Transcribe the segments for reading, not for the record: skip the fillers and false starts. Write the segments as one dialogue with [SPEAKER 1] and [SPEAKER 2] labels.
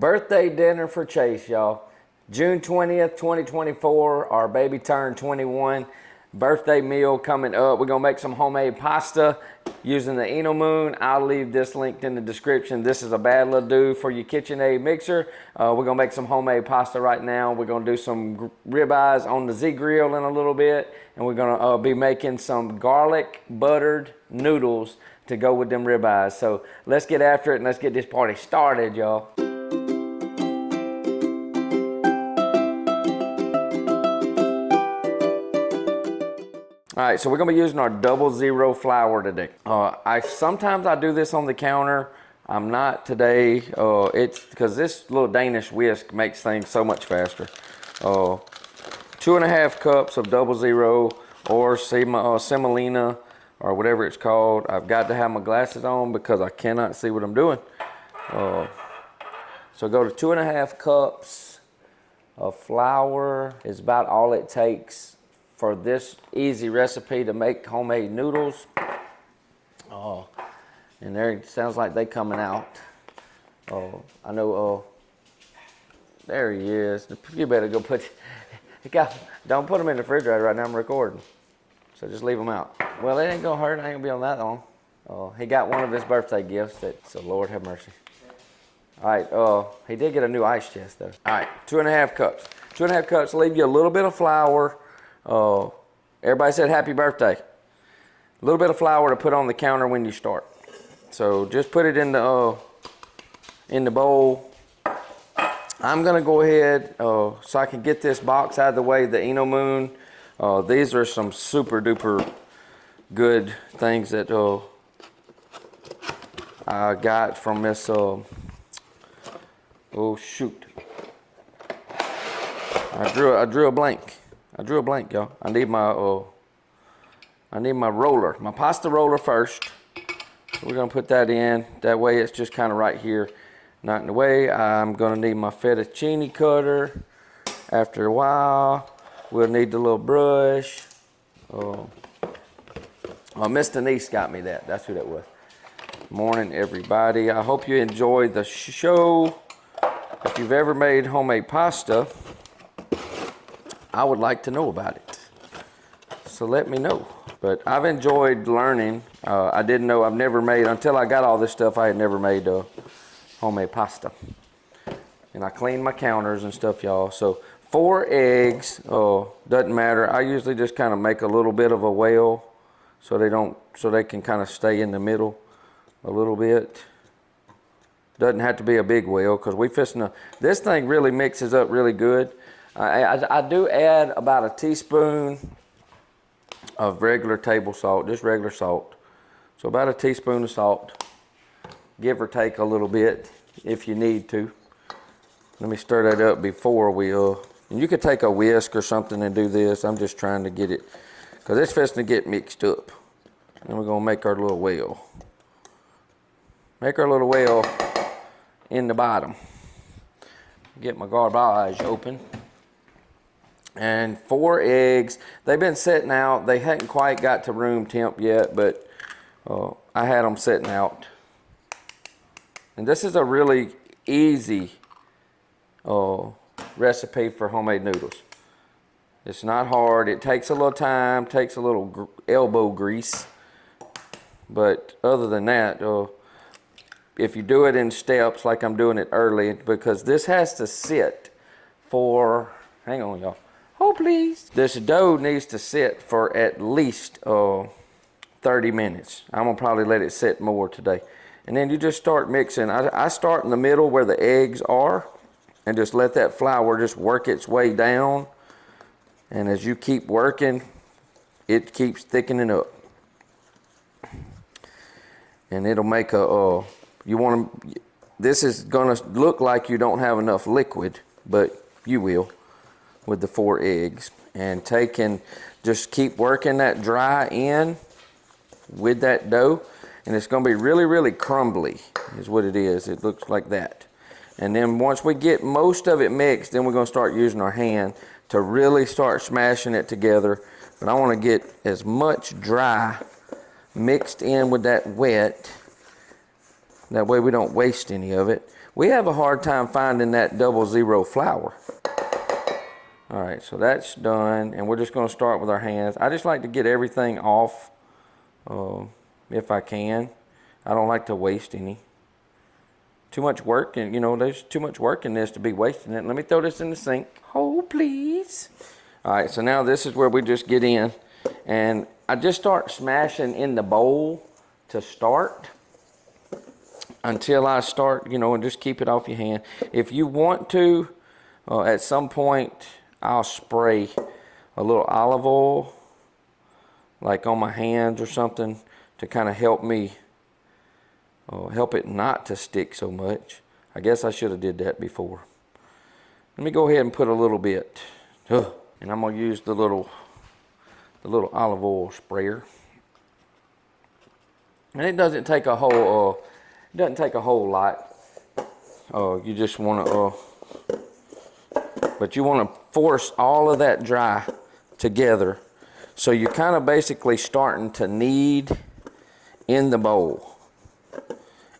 [SPEAKER 1] Birthday dinner for Chase, y'all. June 20th, 2024, our baby turned 21. Birthday meal coming up. We're gonna make some homemade pasta using the Eno Moon. I'll leave this linked in the description. This is a bad little do for your KitchenAid mixer. We're gonna make some homemade pasta right now. We're gonna do some ribeyes on the Z grill in a little bit, and we're gonna be making some garlic buttered noodles to go with them ribeyes. So let's get after it and let's get this party started, y'all. All right, so we're gonna be using our 00 flour today. Sometimes I do this on the counter. I'm not today. It's because this little Danish whisk makes things so much faster. 2.5 cups of 00 or semolina or whatever it's called. I've got to have my glasses on because I cannot see what I'm doing. So go to 2.5 cups of flour is about all it takes for this easy recipe to make homemade noodles. And there it sounds like they coming out. I know, there he is. You better go don't put them in the refrigerator right now, I'm recording. So just leave them out. Well, it ain't gonna hurt, I ain't gonna be on that long. He got one of his birthday gifts, so Lord have mercy. All right, he did get a new ice chest though. All right, 2.5 cups. 2.5 cups, leave you a little bit of flour. Everybody said happy birthday. A little bit of flour to put on the counter when you start. So just put it in the bowl. I'm gonna go ahead so I can get this box out of the way, the Eno Moon. These are some super duper good things that I got from this, oh shoot. I drew a blank. Y'all. I need my roller, my pasta roller first. So we're gonna put that in. That way it's just kind of right here, not in the way. I'm gonna need my fettuccine cutter. After a while, we'll need the little brush. Miss Denise got me that. That's who that was. Morning, everybody. I hope you enjoyed the show. If you've ever made homemade pasta, I would like to know about it. So let me know. But I've enjoyed learning. I didn't know, I've never made, until I got all this stuff, I had never made homemade pasta. And I cleaned my counters and stuff, y'all. So 4 eggs, doesn't matter. I usually just kind of make a little bit of a well so they can kind of stay in the middle a little bit. Doesn't have to be a big well because this thing really mixes up really good. I do add about a teaspoon of regular table salt, just regular salt. So about a teaspoon of salt, give or take a little bit if you need to. Let me stir that up before and you could take a whisk or something and do this. I'm just trying to get it, because it's fixing to get mixed up. And we're gonna make our little well. Make our little well in the bottom. Get my garbage open. And 4 eggs. They've been sitting out. They hadn't quite got to room temp yet, but I had them sitting out. And this is a really easy recipe for homemade noodles. It's not hard. It takes a little time, takes a little elbow grease. But other than that, if you do it in steps like I'm doing it early, because this has to sit for, hang on y'all. Oh, please. This dough needs to sit for at least 30 minutes. I'm gonna probably let it sit more today. And then you just start mixing. I start in the middle where the eggs are and just let that flour just work its way down. And as you keep working, it keeps thickening up. And it'll make this is gonna look like you don't have enough liquid, but you will, with the 4 eggs. And just keep working that dry in with that dough, and it's gonna be really, really crumbly is what it is. It looks like that. And then once we get most of it mixed, then we're gonna start using our hand to really start smashing it together. But I wanna get as much dry mixed in with that wet. That way we don't waste any of it. We have a hard time finding that 00 flour. All right, so that's done, and we're just gonna start with our hands. I just like to get everything off if I can. I don't like to waste any. Too much work, and you know, there's too much work in this to be wasting it. Let me throw this in the sink. Oh, please. All right, so now this is where we just get in, and I just start smashing in the bowl to start until I start, you know, and just keep it off your hand. If you want to, at some point, I'll spray a little olive oil, like on my hands or something, to kind of help me, help it not to stick so much. I guess I should have did that before. Let me go ahead and put a little bit. And I'm gonna use the little olive oil sprayer. And it doesn't take a whole lot. You just wanna but you wanna force all of that dry together. So you're kind of basically starting to knead in the bowl.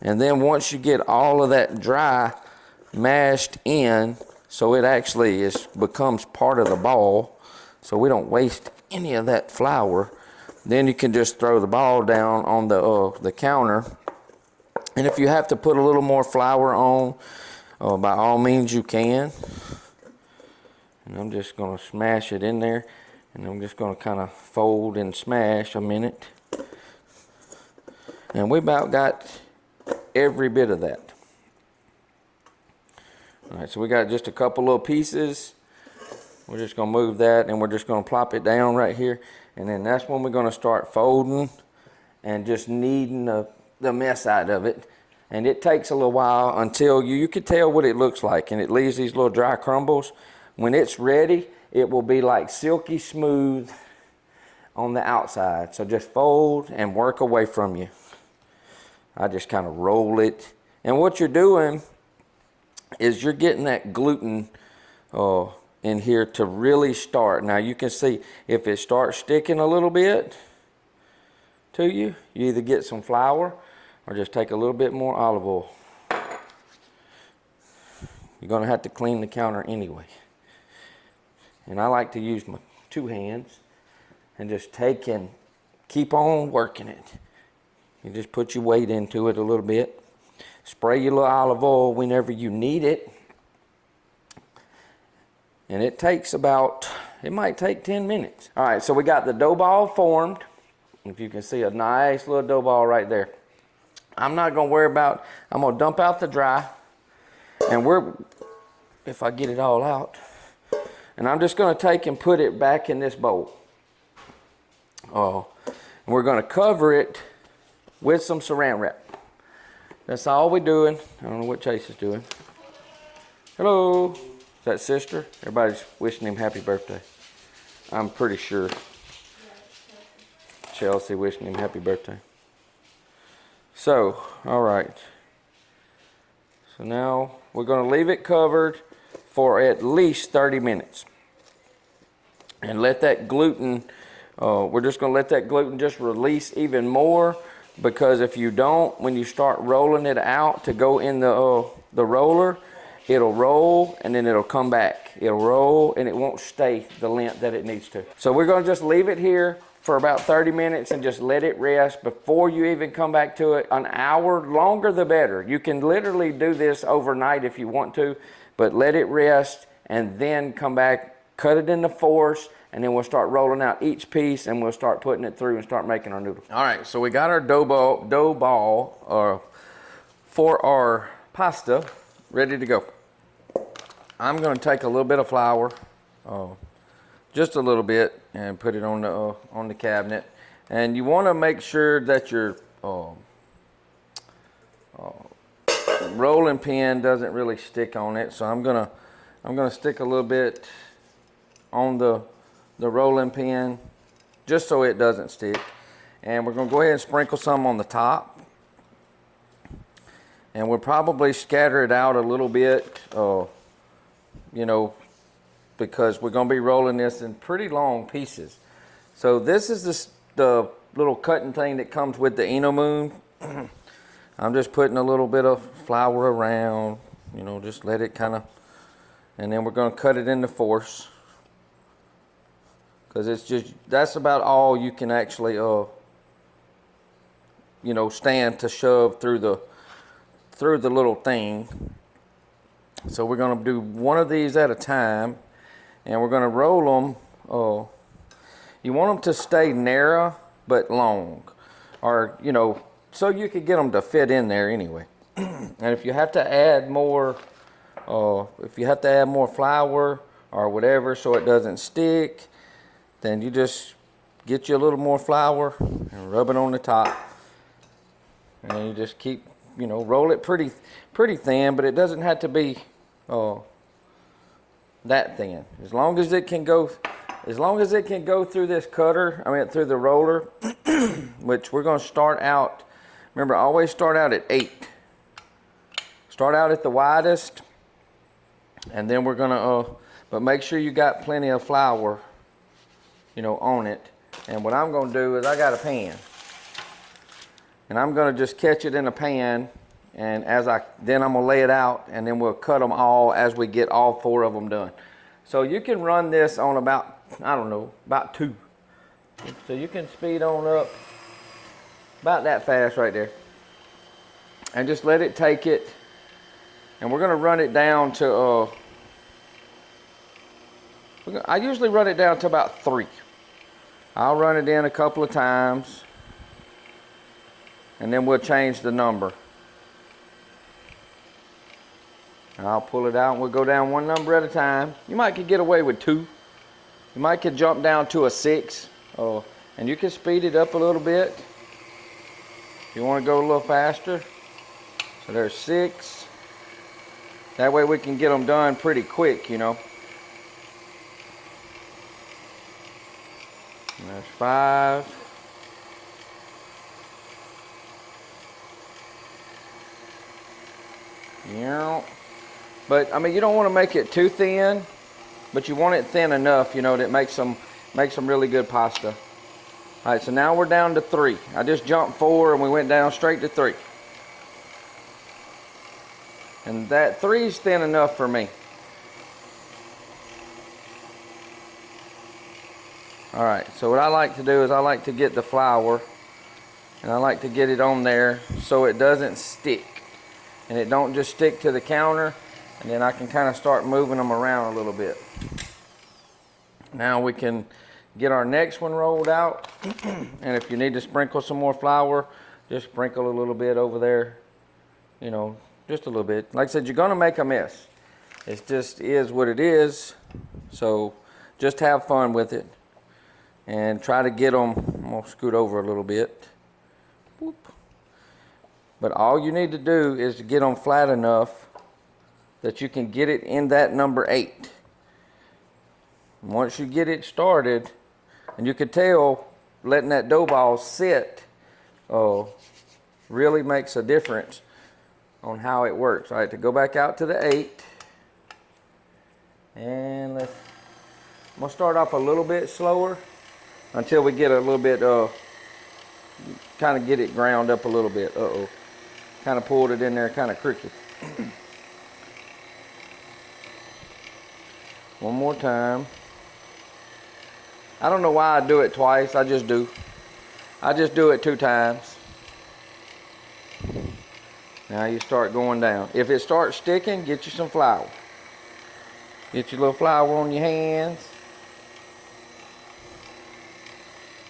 [SPEAKER 1] And then once you get all of that dry mashed in, so it actually becomes part of the ball, so we don't waste any of that flour, then you can just throw the ball down on the counter. And if you have to put a little more flour on, by all means you can. And I'm just gonna smash it in there, and I'm just gonna kind of fold and smash a minute. And we about got every bit of that. All right, so we got just a couple little pieces. We're just gonna move that, and we're just gonna plop it down right here. And then that's when we're gonna start folding and just kneading the mess out of it. And it takes a little while until you can tell what it looks like, and it leaves these little dry crumbles. When it's ready, it will be like silky smooth on the outside. So just fold and work away from you. I just kind of roll it. And what you're doing is you're getting that gluten in here to really start. Now you can see if it starts sticking a little bit to you, you either get some flour or just take a little bit more olive oil. You're gonna have to clean the counter anyway. And I like to use my 2 hands and just take and keep on working it. You just put your weight into it a little bit. Spray your little olive oil whenever you need it. And it takes it might take 10 minutes. All right, so we got the dough ball formed. If you can see a nice little dough ball right there. I'm not gonna worry about, I'm gonna dump out the dry. And if I get it all out. And I'm just gonna take and put it back in this bowl. And we're gonna cover it with some saran wrap. That's all we're doing. I don't know what Chase is doing. Hello. Is that sister? Everybody's wishing him happy birthday. I'm pretty sure. Chelsea wishing him happy birthday. So, all right. So now we're gonna leave it covered for at least 30 minutes. And let that gluten, we're just gonna let that gluten just release even more, because if you don't, when you start rolling it out to go in the roller, it'll roll and then it'll come back. It'll roll and it won't stay the length that it needs to. So we're gonna just leave it here for about 30 minutes and just let it rest before you even come back to it. An hour, longer the better. You can literally do this overnight if you want to, but let it rest and then come back, cut it into 4s, and then we'll start rolling out each piece and we'll start putting it through and start making our noodles. All right, so we got our dough ball for our pasta ready to go. I'm gonna take a little bit of flour, just a little bit, and put it on the cabinet. And you wanna make sure that your rolling pin doesn't really stick on it. So I'm gonna stick a little bit on the rolling pin just so it doesn't stick. And we're gonna go ahead and sprinkle some on the top. And we'll probably scatter it out a little bit, you know, because we're gonna be rolling this in pretty long pieces. So this is the little cutting thing that comes with the Eno Moon. I'm just putting a little bit of flour around, You know, just let it kind of, and then we're going to cut it into fourths. Because it's just, that's about all you can actually, you know, stand to shove through the little thing. So we're going to do one of these at a time, and we're going to roll them. You want them to stay narrow but long, or, you know, so you could get them to fit in there anyway. And if you have to add more, flour or whatever so it doesn't stick, then you just get you a little more flour and rub it on the top, and you just keep, you know, roll it pretty thin, but it doesn't have to be that thin. As long as it can go through this cutter, through the roller, which we're going to start out. Remember, always start out at 8. Start out at the widest, and then we're going to, but make sure you got plenty of flour, you know, on it. And what I'm going to do is I got a pan, and I'm going to just catch it in a pan, and then I'm going to lay it out, and then we'll cut them all as we get all 4 of them done. So you can run this on about, I don't know, about 2. So you can speed on up about that fast right there, and just let it take it. And we're going to run it down to, I usually run it down to about 3. I'll run it in a couple of times, and then we'll change the number. And I'll pull it out, and we'll go down one number at a time. You might could get away with 2. You might could jump down to a 6, and you can speed it up a little bit if you want to go a little faster. So there's 6. That way we can get them done pretty quick, you know. And there's 5. Yeah. But I mean, you don't want to make it too thin, but you want it thin enough, you know, that makes some really good pasta. All right, so now we're down to 3. I just jumped 4 and we went down straight to 3. And that 3 is thin enough for me. All right, so what I like to do is I like to get the flour, and I like to get it on there so it doesn't stick. And it don't just stick to the counter, and then I can kind of start moving them around a little bit. Now we can get our next one rolled out. And if you need to sprinkle some more flour, just sprinkle a little bit over there, you know, just a little bit. Like I said, you're going to make a mess. It just is what it is. So just have fun with it. And try to get them, I'm going to scoot over a little bit. Whoop. But all you need to do is to get them flat enough that you can get it in that number 8. And once you get it started, and you can tell letting that dough ball sit really makes a difference on how it works. All right, to go back out to the 8, and I'm gonna start off a little bit slower until we get a little bit, kind of get it ground up a little bit. Kind of pulled it in there kind of crooked. One more time. I don't know why I do it twice, I just do. I just do it 2 times. Now you start going down. If it starts sticking, get you some flour. Get your little flour on your hands.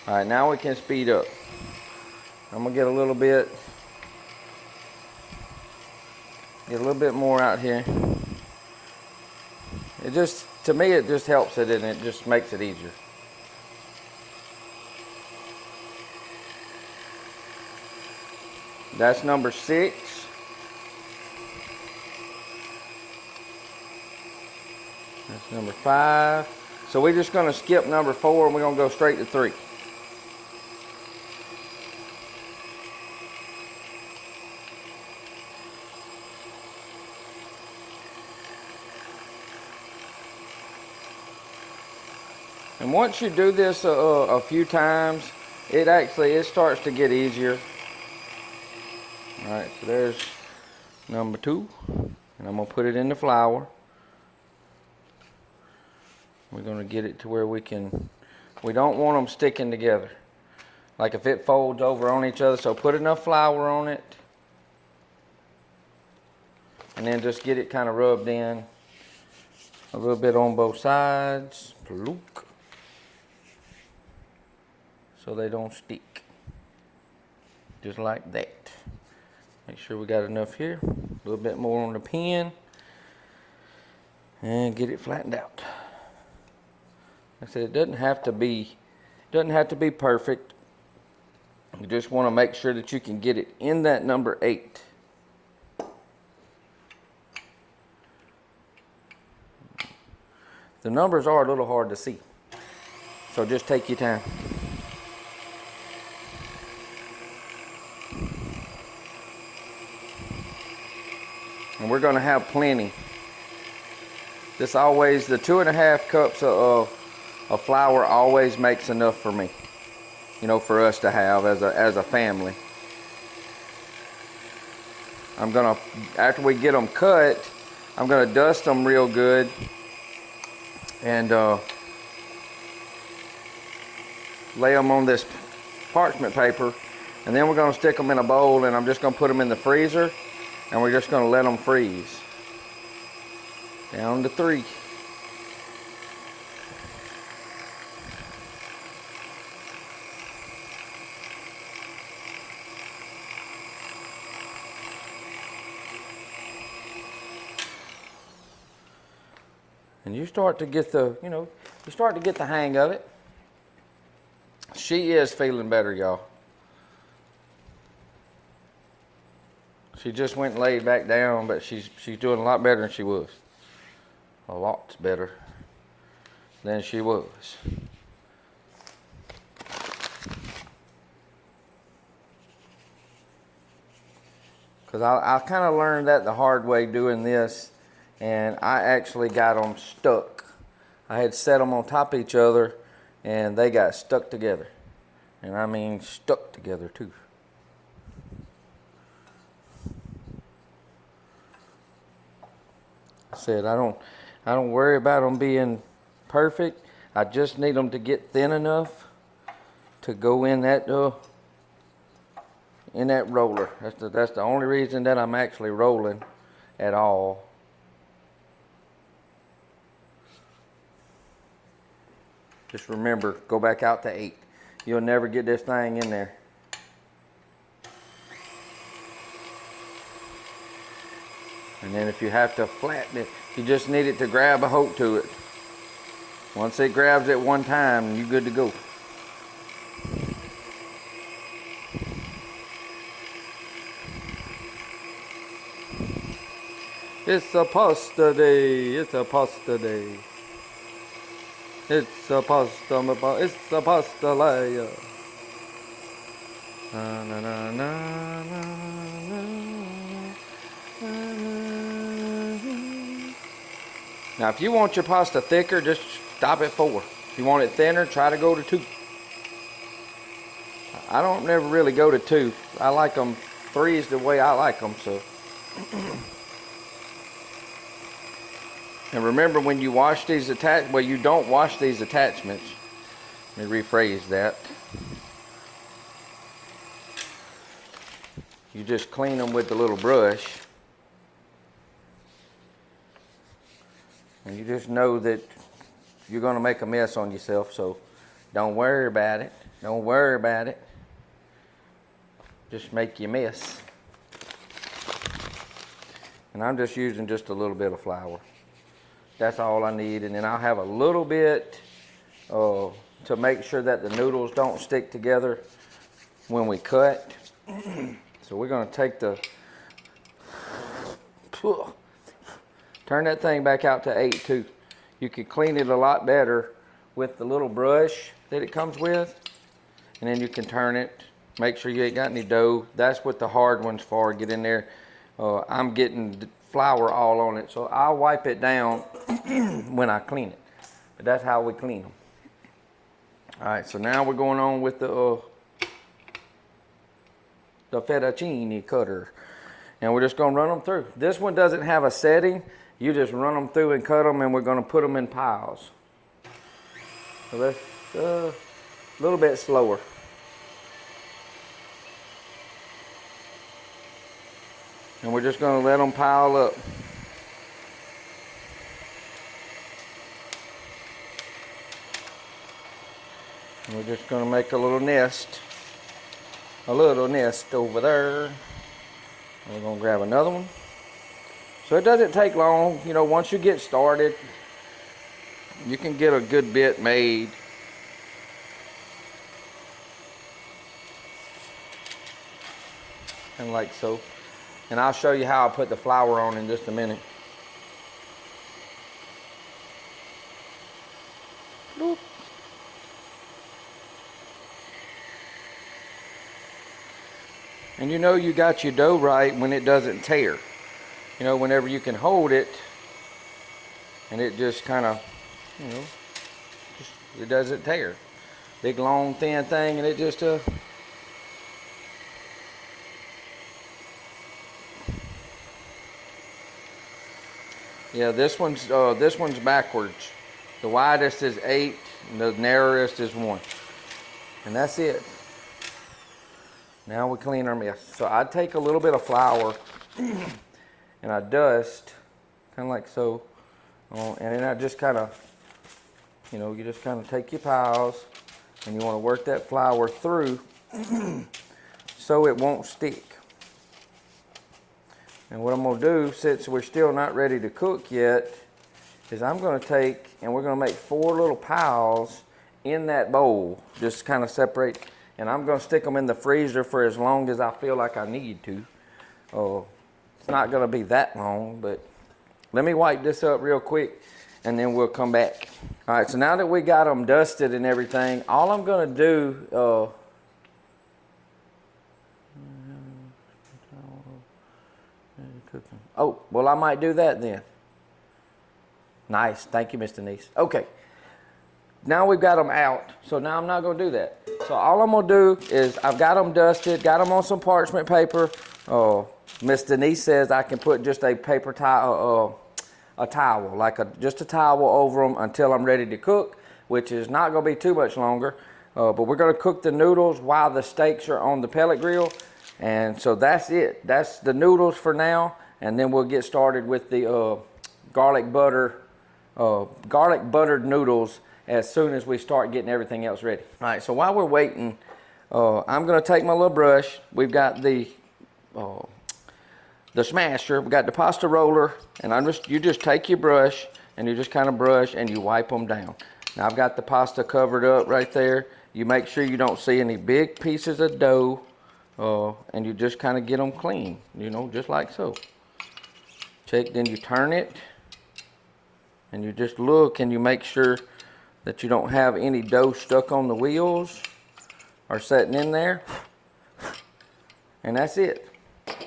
[SPEAKER 1] All right, now we can speed up. I'm gonna get a little bit more out here. It just, to me, it just helps it, and it just makes it easier. That's number 6. That's number 5. So we're just going to skip number 4 and we're going to go straight to 3. And once you do this a few times, it starts to get easier. All right, so there's number 2, And I'm gonna put it in the flour. We're gonna get it to where we don't want them sticking together. Like if it folds over on each other, so put enough flour on it. And then just get it kind of rubbed in. A little bit on both sides. Plook. So they don't stick. Just like that. Make sure we got enough here. A little bit more on the pin. And get it flattened out. Like I said, it doesn't have to be perfect. You just want to make sure that you can get it in that number 8. The numbers are a little hard to see, so just take your time. And we're going to have plenty. This always, the 2.5 cups of flour always makes enough for me. You know, for us to have as a family. I'm gonna, after we get them cut, I'm gonna dust them real good and lay them on this parchment paper, and then we're gonna stick them in a bowl, and I'm just gonna put them in the freezer, and we're just gonna let them freeze. Down to 3. And you start to get the, you start to get the hang of it. She is feeling better, y'all. She just went and laid back down, but she's doing a lot better than she was. A lot better than she was. Because I kind of learned that the hard way doing this. And I actually got them stuck. I had set them on top of each other, and they got stuck together. And I mean stuck together too. I said I don't worry about them being perfect. I just need them to get thin enough to go in that roller. That's the only reason that I'm actually rolling at all. Just remember, go back out to 8. You'll never get this thing in there. And then if you have to flatten it, you just need it to grab a hold to it. Once it grabs it one time, you're good to go. It's a pasta day. It's a pasta day. It's a pasta layer. Na, na, na, na, na, na, na. Now, if you want your pasta thicker, just stop at 4. If you want it thinner, try to go to 2. I don't never really go to 2. I like them 3 is the way I like them, so. And remember, when you wash these you don't wash these attachments. Let me rephrase that. You just clean them with the little brush. And you just know that you're going to make a mess on yourself, so don't worry about it. Don't worry about it. Just make your mess. And I'm just using just a little bit of flour. That's all I need, and then I'll have a little bit to make sure that the noodles don't stick together when we cut. So we're going to take turn that thing back out to 8 too. You can clean it a lot better with the little brush that it comes with, and then you can turn it. Make sure you ain't got any dough. That's what the hard one's for. Get in there. I'm getting flour all on it, so I'll wipe it down when I clean it. But that's how we clean them. All right, so now we're going on with the fettuccine cutter, And we're just gonna run them through. This one doesn't have a setting. You just run them through and cut them, and we're gonna put them in piles. So let's a little bit slower. And we're just gonna let them pile up. And we're just gonna make a little nest over there. And we're gonna grab another one. So it doesn't take long, you know, once you get started, you can get a good bit made. And like so. And I'll show you how I put the flour on in just a minute. Boop. And you know you got your dough right when it doesn't tear. You know, whenever you can hold it and it just kind of, you know, it doesn't tear. Big long thin thing and it just yeah, this one's backwards. The widest is 8 and the narrowest is 1. And that's it. Now we clean our mess. So I take a little bit of flour and I dust, kind of like so. And then I just kind of, you know, you just kind of take your piles and you want to work that flour through so it won't stick. And what I'm going to do, since we're still not ready to cook yet, is I'm going to take and we're going to make 4 little piles in that bowl. Just kind of separate. And I'm going to stick them in the freezer for as long as I feel like I need to. It's not going to be that long, but let me wipe this up real quick and then we'll come back. All right, so now that we got them dusted and everything, all I'm going to do, oh, well, I might do that then. Nice, thank you, Miss Denise. Okay, now we've got them out, so now I'm not going to do that. So all I'm going to do is I've got them dusted, got them on some parchment paper. Miss Denise says I can put just a paper towel, like just a towel over them until I'm ready to cook, which is not going to be too much longer. But we're going to cook the noodles while the steaks are on the pellet grill. And so that's it. That's the noodles for now. And then we'll get started with the garlic buttered noodles as soon as we start getting everything else ready. All right, so while we're waiting, I'm gonna take my little brush. We've got the smasher, we got the pasta roller, and you just take your brush and you just kind of brush and you wipe them down. Now I've got the pasta covered up right there. You make sure you don't see any big pieces of dough, and you just kind of get them clean, you know, just like so. Check, then you turn it and you just look and you make sure that you don't have any dough stuck on the wheels or sitting in there. And that's it.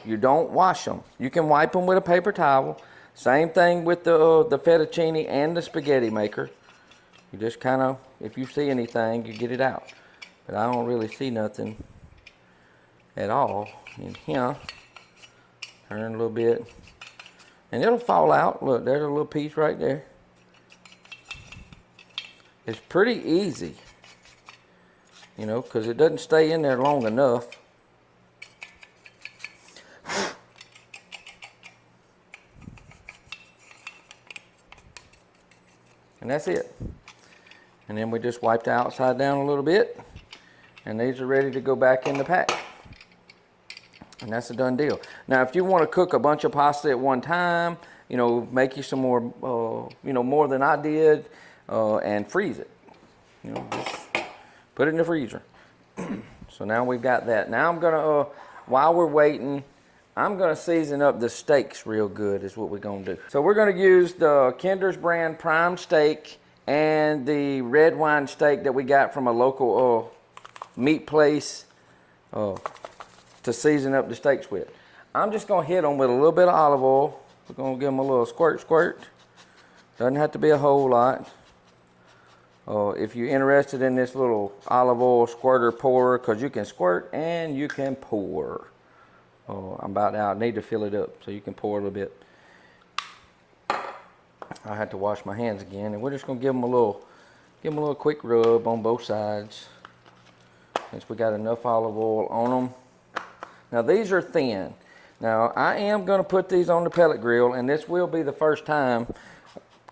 [SPEAKER 1] You don't wash them. You can wipe them with a paper towel. Same thing with the fettuccine and the spaghetti maker. You just kind of, if you see anything, you get it out. But I don't really see nothing at all in here. Turn a little bit. And it'll fall out. Look, there's a little piece right there. It's pretty easy, you know, because it doesn't stay in there long enough. And that's it. And then we just wipe the outside down a little bit. And these are ready to go back in the pack. And that's a done deal. Now, if you want to cook a bunch of pasta at one time, you know, make you some more, you know, more than I did, and freeze it. You know, just put it in the freezer. So now we've got that. Now I'm gonna, while we're waiting, I'm gonna season up the steaks real good is what we're gonna do. So we're gonna use the Kinder's brand prime steak and the red wine steak that we got from a local meat place to season up the steaks with. I'm just gonna hit them with a little bit of olive oil. We're gonna give them a little squirt. Doesn't have to be a whole lot. If you're interested in this little olive oil squirter pourer, because you can squirt and you can pour. I'm about out. I need to fill it up so you can pour a little bit. I had to wash my hands again, and we're just gonna give them a little quick rub on both sides, since we got enough olive oil on them. Now these are thin. Now I am gonna put these on the pellet grill, and this will be the first time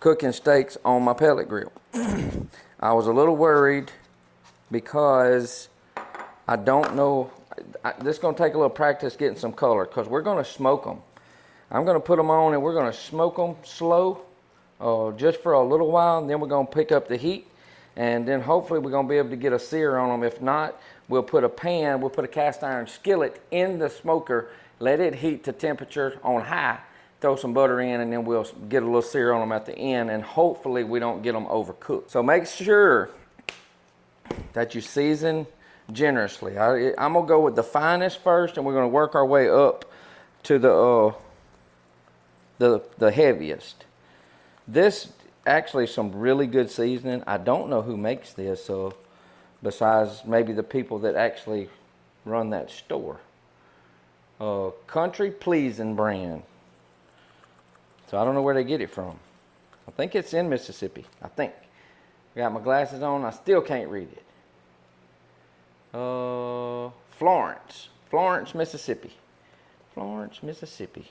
[SPEAKER 1] cooking steaks on my pellet grill. I was a little worried because I don't know. This is going to take a little practice getting some color, because we're going to smoke them. I'm going to put them on and we're going to smoke them slow, just for a little while, and then we're going to pick up the heat, and then hopefully we're going to be able to get a sear on them. If not, we'll put a cast iron skillet in the smoker, let it heat to temperature on high, throw some butter in, and then we'll get a little sear on them at the end, and hopefully we don't get them overcooked. So make sure that you season generously. I'm gonna go with the finest first, and we're gonna work our way up to the heaviest. This actually some really good seasoning. I don't know who makes this, besides maybe the people that actually run that store. Country Pleasing brand. So I don't know where they get it from. I think it's in Mississippi. I think. I got my glasses on. I still can't read it. Florence, Mississippi. Florence, Mississippi.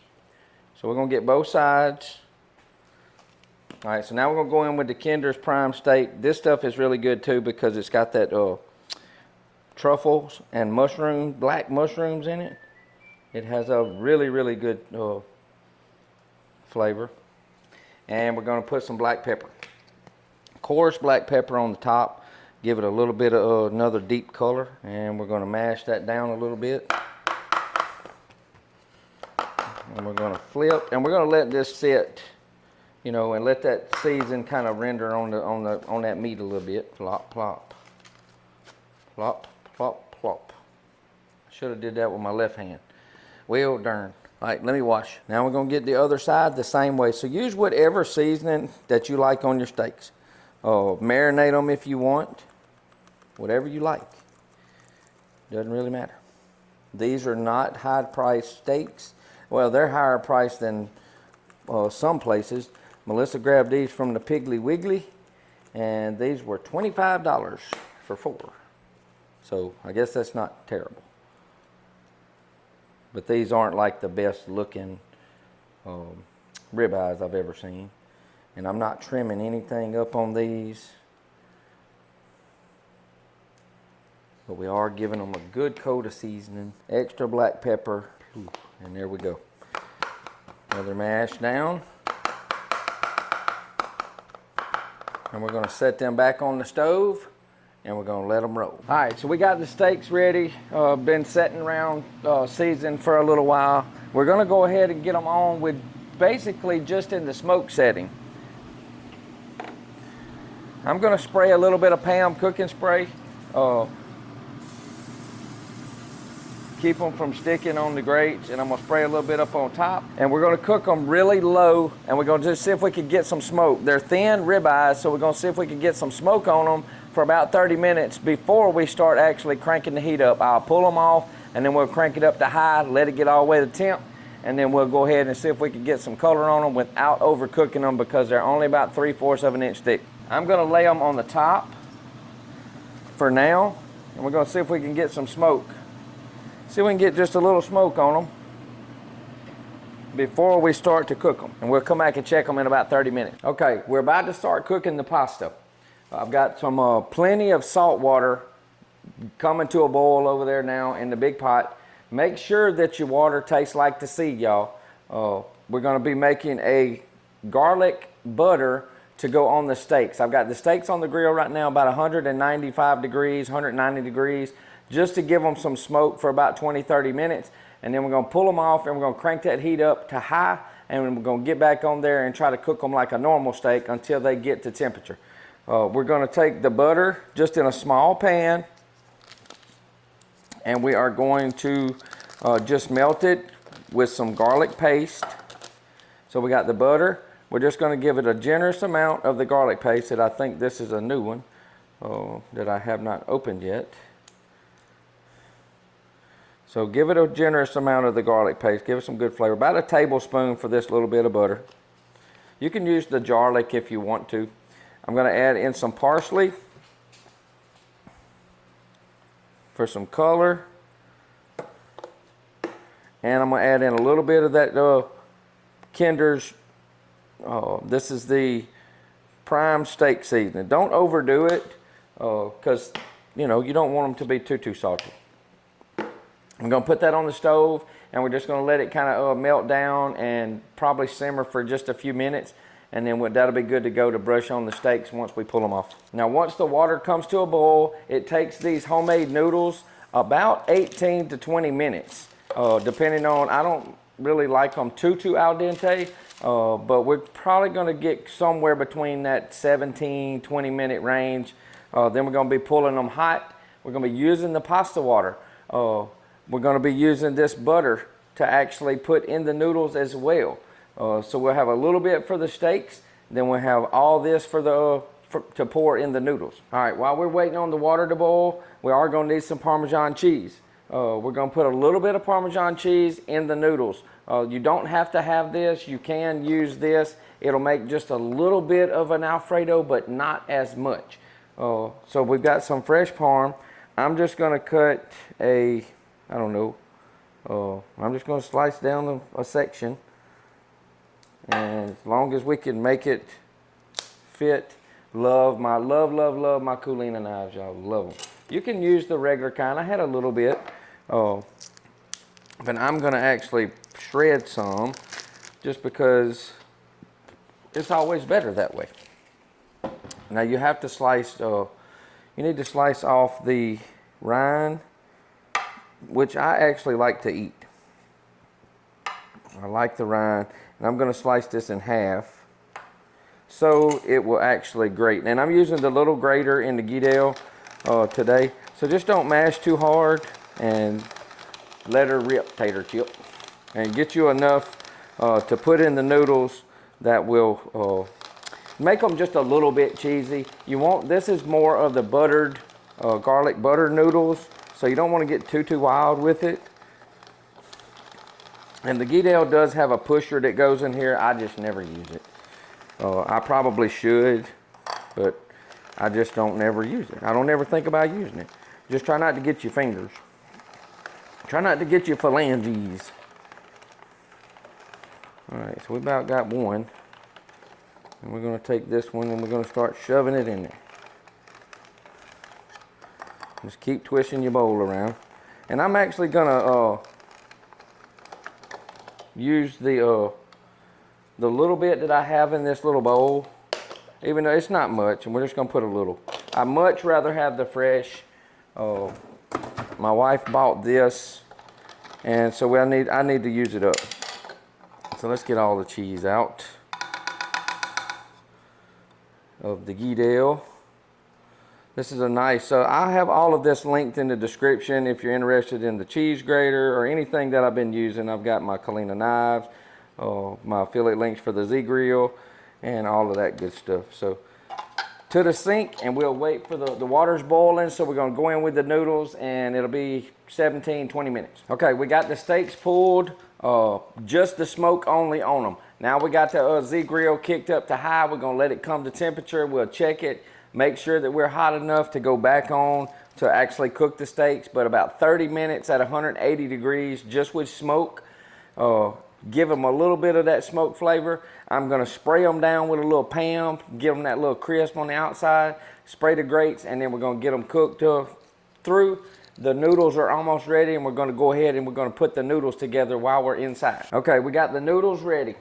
[SPEAKER 1] So we're gonna get both sides. All right, so now we're gonna go in with the Kinder's Prime Steak. This stuff is really good too, because it's got that truffles and black mushrooms in it. It has a really, really good flavor. And we're gonna put some black pepper. Coarse black pepper on the top. Give it a little bit of another deep color, and we're going to mash that down a little bit. And we're going to flip, and we're going to let this sit, you know, and let that season kind of render on that meat a little bit. Plop, plop, plop, plop, plop. Should have did that with my left hand. Well, darn. All right, let me wash. Now we're going to get the other side the same way. So use whatever seasoning that you like on your steaks. Marinate them if you want. Whatever you like. Doesn't really matter. These are not high-priced steaks. Well, they're higher priced than some places. Melissa grabbed these from the Piggly Wiggly, and these were $25 for 4. So I guess that's not terrible. But these aren't like the best looking ribeyes I've ever seen. And I'm not trimming anything up on these. But we are giving them a good coat of seasoning. Extra black pepper. Ooh, and there we go. Another mash down. And we're going to set them back on the stove, and we're going to let them roll. All right, so we got the steaks ready. Been setting around seasoning for a little while. We're going to go ahead and get them on with basically just in the smoke setting. I'm going to spray a little bit of Pam cooking spray. Keep them from sticking on the grates, and I'm going to spray a little bit up on top. And we're going to cook them really low, and we're going to just see if we can get some smoke. They're thin ribeyes, so we're going to see if we can get some smoke on them for about 30 minutes before we start actually cranking the heat up. I'll pull them off, and then we'll crank it up to high, let it get all the way to temp, and then we'll go ahead and see if we can get some color on them without overcooking them, because they're only about 3/4 of an inch thick. I'm going to lay them on the top for now, and we're going to see if we can get some smoke. See if we can get just a little smoke on them before we start to cook them. And we'll come back and check them in about 30 minutes. Okay, we're about to start cooking the pasta. I've got some plenty of salt water coming to a boil over there now in the big pot. Make sure that your water tastes like the sea, y'all. We're going to be making a garlic butter to go on the steaks. I've got the steaks on the grill right now about 195 degrees, 190 degrees, just to give them some smoke for about 20-30 minutes. And then we're going to pull them off, and we're going to crank that heat up to high, and we're going to get back on there and try to cook them like a normal steak until they get to temperature. We're going to take the butter just in a small pan, and we are going to just melt it with some garlic paste. So we got the butter. We're just going to give it a generous amount of the garlic paste that I think this is a new one that I have not opened yet. So give it a generous amount of the garlic paste. Give it some good flavor. About a tablespoon for this little bit of butter. You can use the garlic if you want to. I'm going to add in some parsley for some color. And I'm going to add in a little bit of that Kinder's. This is the prime steak seasoning. Don't overdo it because you don't want them to be too salty. I'm going to put that on the stove, and we're just going to let it kind of melt down and probably simmer for just a few minutes, and then that'll be good to go to brush on the steaks once we pull them off. Now once the water comes to a boil, it takes these homemade noodles about 18 to 20 minutes. Depending on, I don't really like them too al dente, but we're probably going to get somewhere between that 17-20 minute range. Then we're going to be pulling them hot. We're going to be using the pasta water. We're going to be using this butter to actually put in the noodles as well. So we'll have a little bit for the steaks, then we'll have all this to pour in the noodles. All right, while we're waiting on the water to boil, we are going to need some Parmesan cheese. We're going to put a little bit of Parmesan cheese in the noodles. You don't have to have this. You can use this. It'll make just a little bit of an Alfredo, but not as much. So we've got some fresh parm. I'm just going to cut I'm just going to slice down a section. And as long as we can make it fit, love my Coolina knives, y'all. Love them. You can use the regular kind. I had a little bit. But I'm going to actually shred some just because it's always better that way. Now you have to slice, you need to slice off the rind, which I actually like to eat. I like the rind, and I'm going to slice this in half so it will actually grate. And I'm using the little grater in the Guidel today, so just don't mash too hard and let her rip, tater chip, and get you enough to put in the noodles that will make them just a little bit cheesy. This is more of the buttered garlic butter noodles, so you don't want to get too wild with it. And the Guidel does have a pusher that goes in here. I just never use it. I probably should, but I just don't never use it. I don't ever think about using it. Just try not to get your fingers. Try not to get your phalanges. All right, so we about got one. And we're going to take this one and we're going to start shoving it in there. Just keep twisting your bowl around. And I'm actually going to use the little bit that I have in this little bowl, even though it's not much, and we're just going to put a little. I much rather have the fresh. My wife bought this, and so I need to use it up. So let's get all the cheese out of the Guidel. This is a nice, I have all of this linked in the description if you're interested in the cheese grater or anything that I've been using. I've got my Coolina knives, my affiliate links for the Z Grill, and all of that good stuff. So to the sink, and we'll wait for the water's boiling, so we're gonna go in with the noodles, and it'll be 17-20 minutes. Okay, we got the steaks pulled, just the smoke only on them. Now we got the Z Grill kicked up to high. We're gonna let it come to temperature. We'll check it. Make sure that we're hot enough to go back on to actually cook the steaks, but about 30 minutes at 180 degrees just with smoke. Give them a little bit of that smoke flavor. I'm gonna spray them down with a little Pam, give them that little crisp on the outside, spray the grates, and then we're gonna get them cooked through. The noodles are almost ready, and we're gonna go ahead and we're gonna put the noodles together while we're inside. Okay, we got the noodles ready.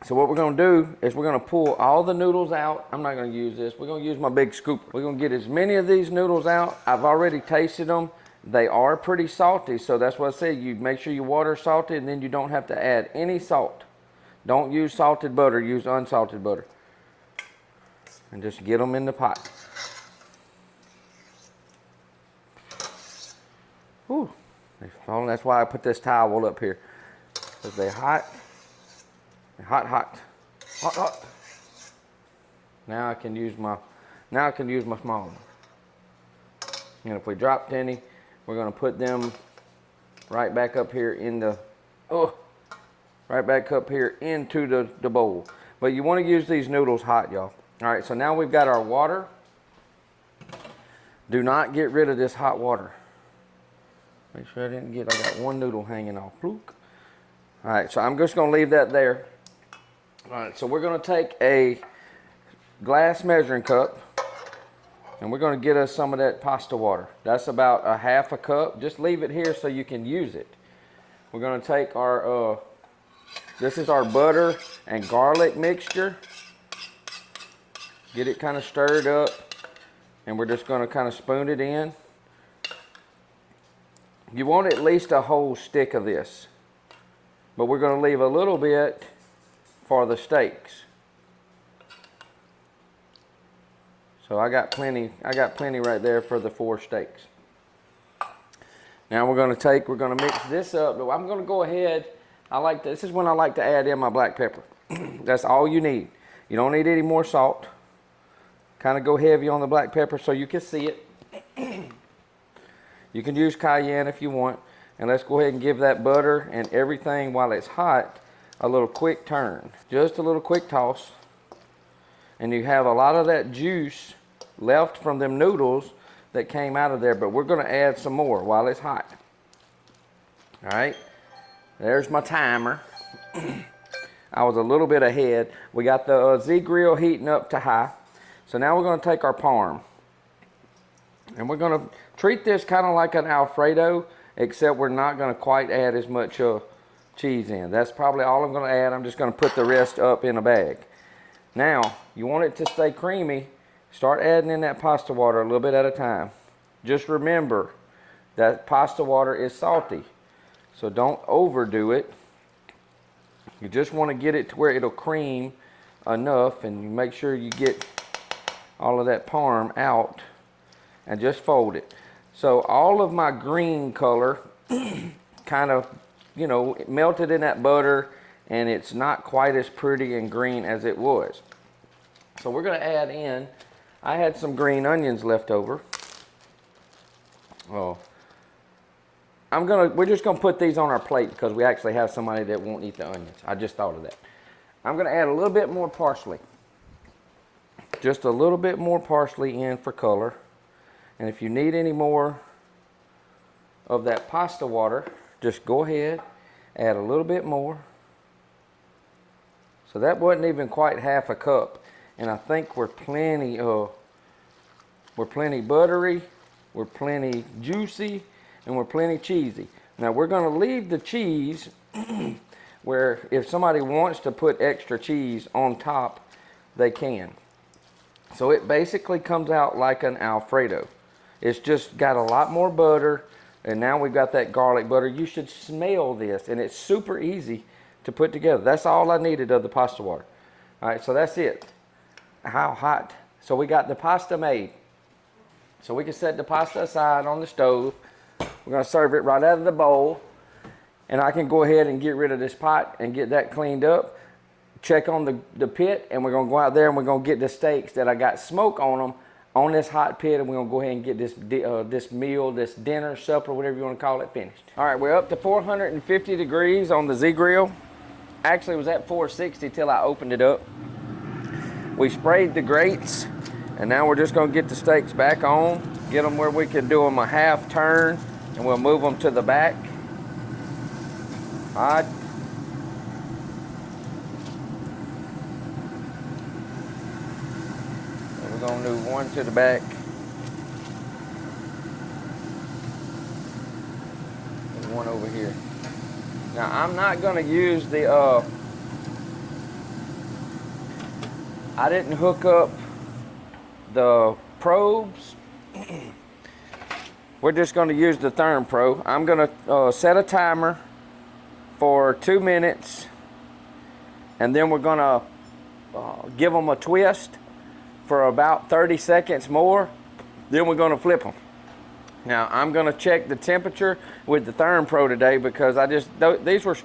[SPEAKER 1] So what we're gonna do is we're gonna pull all the noodles out. I'm not gonna use this. We're gonna use my big scooper. We're gonna get as many of these noodles out. I've already tasted them. They are pretty salty, so that's what I said. You make sure your water is salty, and then you don't have to add any salt. Don't use salted butter, use unsalted butter. And just get them in the pot. Whew, they're falling. That's why I put this towel up here, because they're hot. Hot, hot, hot, hot. Now I can use my small one. And if we dropped any, we're gonna put them right back up here in the, right back up here into the bowl. But you want to use these noodles hot, y'all. All right, so now we've got our water. Do not get rid of this hot water. Make sure I got one noodle hanging off. Bloop. All right, so I'm just gonna leave that there. All right, so we're gonna take a glass measuring cup and we're gonna get us some of that pasta water. That's about a half a cup. Just leave it here so you can use it. We're gonna take our, this is our butter and garlic mixture. Get it kind of stirred up, and we're just gonna kind of spoon it in. You want at least a whole stick of this, but we're gonna leave a little bit for the steaks. So I got plenty right there for the 4 steaks. Now we're gonna mix this up. I'm gonna go ahead, this is when I like to add in my black pepper. That's all you need. You don't need any more salt. Kind of go heavy on the black pepper so you can see it. You can use cayenne if you want. And let's go ahead and give that butter and everything while it's hot a little quick turn. Just a little quick toss. And you have a lot of that juice left from them noodles that came out of there, but we're gonna add some more while it's hot. All right, there's my timer. I was a little bit ahead. We got the Z-Grill heating up to high. So now we're gonna take our parm. And we're gonna treat this kind of like an Alfredo, except we're not gonna quite add as much cheese in. That's probably all I'm gonna add. I'm just gonna put the rest up in a bag. Now, you want it to stay creamy, start adding in that pasta water a little bit at a time. Just remember that pasta water is salty, so don't overdo it. You just want to get it to where it'll cream enough, and you make sure you get all of that parm out and just fold it. So all of my green color kind of, you know, melted in that butter, and it's not quite as pretty and green as it was. So we're gonna add in, I had some green onions left over. Oh, we're just gonna put these on our plate because we actually have somebody that won't eat the onions. I just thought of that. I'm gonna add a little bit more parsley. Just a little bit more parsley in for color. And if you need any more of that pasta water, just go ahead, add a little bit more. So that wasn't even quite half a cup. And I think we're plenty buttery, we're plenty juicy, and we're plenty cheesy. Now we're gonna leave the cheese where if somebody wants to put extra cheese on top, they can. So it basically comes out like an Alfredo. It's just got a lot more butter, and now we've got that garlic butter. You should smell this, and it's super easy to put together. That's all I needed of the pasta water. All right, so that's it. How hot? So we got the pasta made. So we can set the pasta aside on the stove. We're gonna serve it right out of the bowl, and I can go ahead and get rid of this pot and get that cleaned up. Check on the pit, and we're gonna go out there and we're gonna get the steaks that I got smoke on them on this hot pit, and we're gonna go ahead and get this meal, this dinner, supper, whatever you wanna call it, finished. All right, we're up to 450 degrees on the Z-Grill. Actually, it was at 460 till I opened it up. We sprayed the grates, and now we're just gonna get the steaks back on, get them where we can do them a half turn, and we'll move them to the back. All right. And we're gonna move one to the back. And one over here. Now I'm not gonna use the, I didn't hook up the probes. We're just gonna use the Therm Pro. I'm gonna set a timer for 2 minutes, and then we're gonna give them a twist for about 30 seconds more. Then we're gonna flip them. Now I'm gonna check the temperature with the Therm Pro today because these were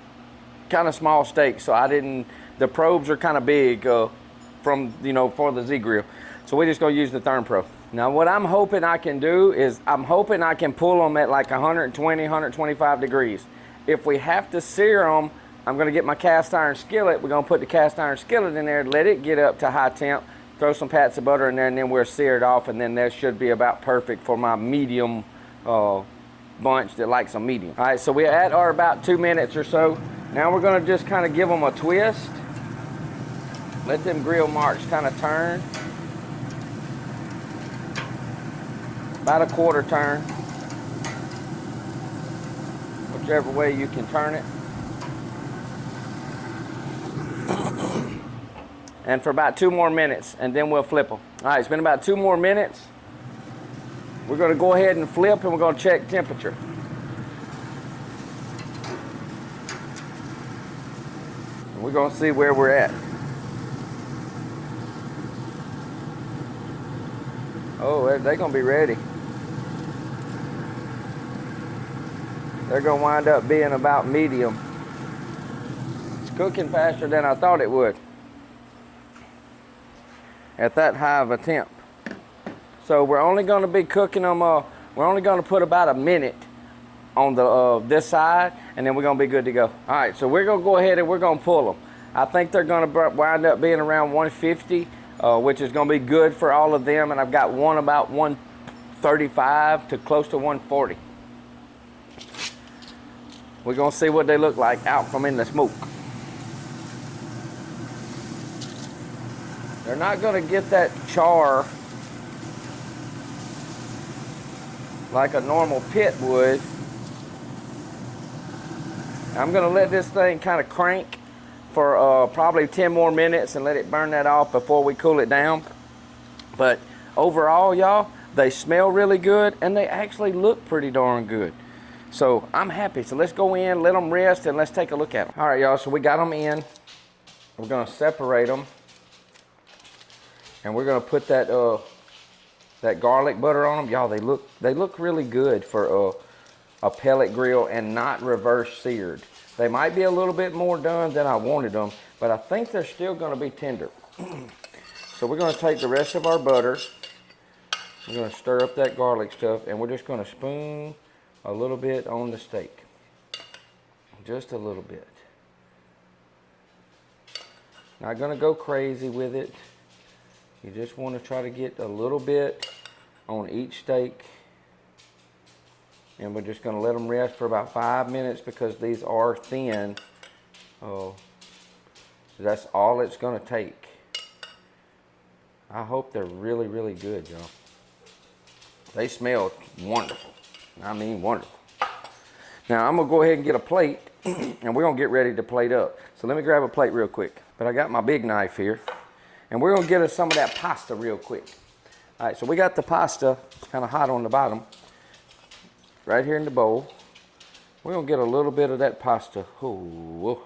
[SPEAKER 1] kind of small steaks, so the probes are kind of big from, for the Z-Grill. So we're just gonna use the Therm Pro. Now what I'm hoping I can do is I'm hoping I can pull them at like 120, 125 degrees. If we have to sear them, I'm gonna get my cast iron skillet. We're gonna put the cast iron skillet in there, let it get up to high temp, throw some pats of butter in there, and then we'll sear it off, and then that should be about perfect for my medium bunch that likes a medium. All right, so we're at our about 2 minutes or so. Now we're gonna just kind of give them a twist. Let them grill marks kind of turn. About a quarter turn. Whichever way you can turn it. And for about 2 more minutes, and then we'll flip them. All right, it's been about 2 more minutes. We're gonna go ahead and flip, and we're gonna check temperature. And we're gonna see where we're at. Oh, they're gonna be ready. They're gonna wind up being about medium. It's cooking faster than I thought it would at that high of a temp. So we're only gonna be cooking them, we're only gonna put about a minute on the this side, and then we're gonna be good to go. All right, so we're gonna go ahead and we're gonna pull them. I think they're gonna wind up being around 150, which is gonna be good for all of them, and I've got one about 135 to close to 140. We're gonna see what they look like out from in the smoke. They're not gonna get that char like a normal pit would. I'm gonna let this thing kind of crank for probably 10 more minutes and let it burn that off before we cool it down. But overall, y'all, they smell really good and they actually look pretty darn good. So I'm happy. So let's go in, let them rest, and let's take a look at them. All right, y'all, so we got them in. We're gonna separate them. And we're gonna put that that garlic butter on them. Y'all, they look really good for a pellet grill and not reverse seared. They might be a little bit more done than I wanted them, but I think they're still gonna be tender. So we're gonna take the rest of our butter. We're gonna stir up that garlic stuff, and we're just gonna spoon a little bit on the steak. Just a little bit. Not gonna go crazy with it. You just want to try to get a little bit on each steak. And we're just going to let them rest for about 5 minutes because these are thin. So that's all it's going to take. I hope they're really, really good, y'all. They smell wonderful. I mean wonderful. Now I'm going to go ahead and get a plate and we're going to get ready to plate up. So let me grab a plate real quick. But I got my big knife here. And we're gonna get us some of that pasta real quick. All right, so we got the pasta, it's kind of hot on the bottom, right here in the bowl. We're gonna get a little bit of that pasta, ooh,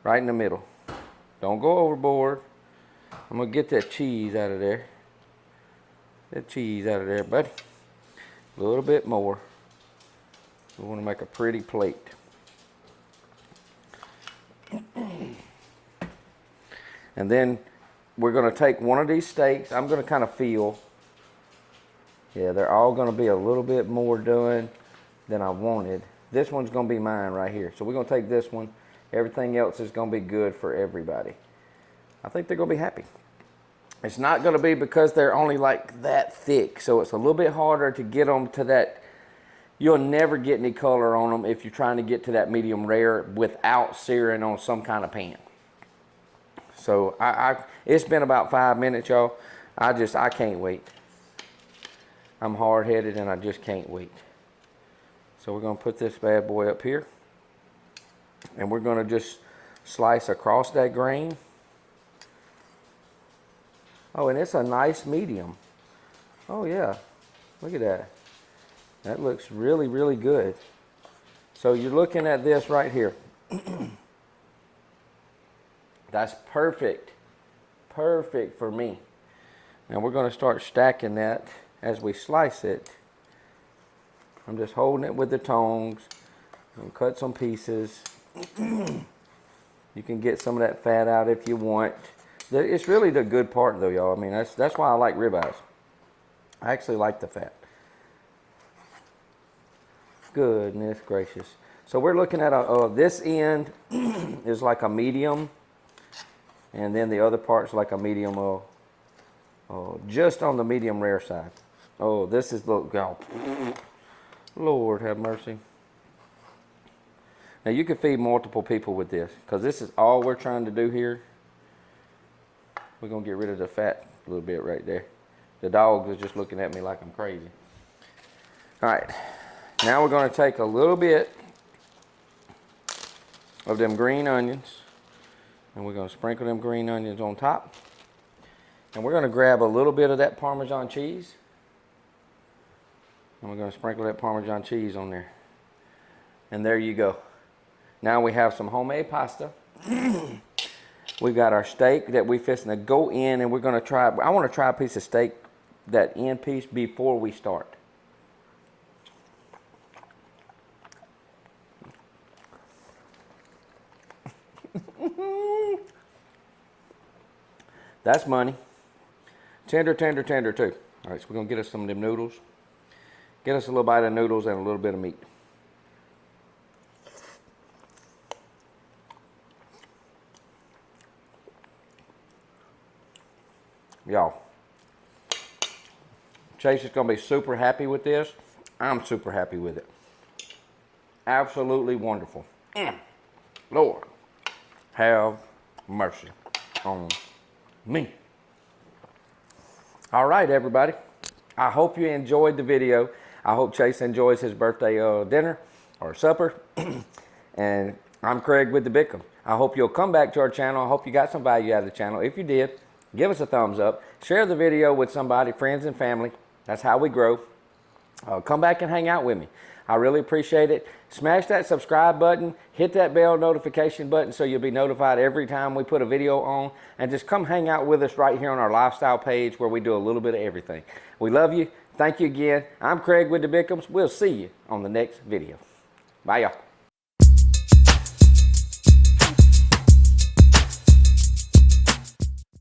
[SPEAKER 1] right in the middle. Don't go overboard. I'm gonna get that cheese out of there. That cheese out of there, buddy. A little bit more. We wanna make a pretty plate. And then we're going to take one of these steaks. I'm going to kind of feel. Yeah, they're all going to be a little bit more done than I wanted. This one's going to be mine right here. So we're going to take this one. Everything else is going to be good for everybody. I think they're going to be happy. It's not going to be because they're only like that thick. So it's a little bit harder to get them to that. You'll never get any color on them if you're trying to get to that medium rare without searing on some kind of pan. So it's been about 5 minutes, y'all. I can't wait. I'm hard-headed and I just can't wait. So we're gonna put this bad boy up here. And we're gonna just slice across that grain. Oh, and it's a nice medium. Oh yeah, look at that. That looks really, really good. So you're looking at this right here. That's perfect. Perfect for me. Now we're going to start stacking that as we slice it. I'm just holding it with the tongs. I'm going to cut some pieces. You can get some of that fat out if you want. It's really the good part though, y'all. I mean, that's why I like ribeyes. I actually like the fat. Goodness gracious. So we're looking at this end is like a medium, and then the other part's like a medium, just on the medium rare side. Oh, this is, look, oh, Lord have mercy. Now you could feed multiple people with this, because this is all we're trying to do here. We're gonna get rid of the fat a little bit right there. The dog is just looking at me like I'm crazy. All right, now we're gonna take a little bit of them green onions, and we're gonna sprinkle them green onions on top. And we're gonna grab a little bit of that Parmesan cheese, and we're gonna sprinkle that Parmesan cheese on there. And there you go. Now we have some homemade pasta. We got our steak that we fixing to go in, and we're gonna try, I wanna try a piece of steak, that end piece, before we start. That's money. Tender, tender, tender too. All right, so we're gonna get us some of them noodles. Get us a little bite of noodles and a little bit of meat. Y'all, Chase is gonna be super happy with this. I'm super happy with it. Absolutely wonderful. Lord, have mercy on me. All right, everybody. I hope you enjoyed the video. I hope Chase enjoys his birthday dinner or supper. And I'm Craig with the Bickhams. I hope you'll come back to our channel. I hope you got some value out of the channel. If you did, give us a thumbs up. Share the video with somebody, friends and family. That's how we grow. Come back and hang out with me. I really appreciate it. Smash that subscribe button. Hit that bell notification button so you'll be notified every time we put a video on. And just come hang out with us right here on our lifestyle page where we do a little bit of everything. We love you. Thank you again. I'm Craig with the Bickhams. We'll see you on the next video. Bye, y'all.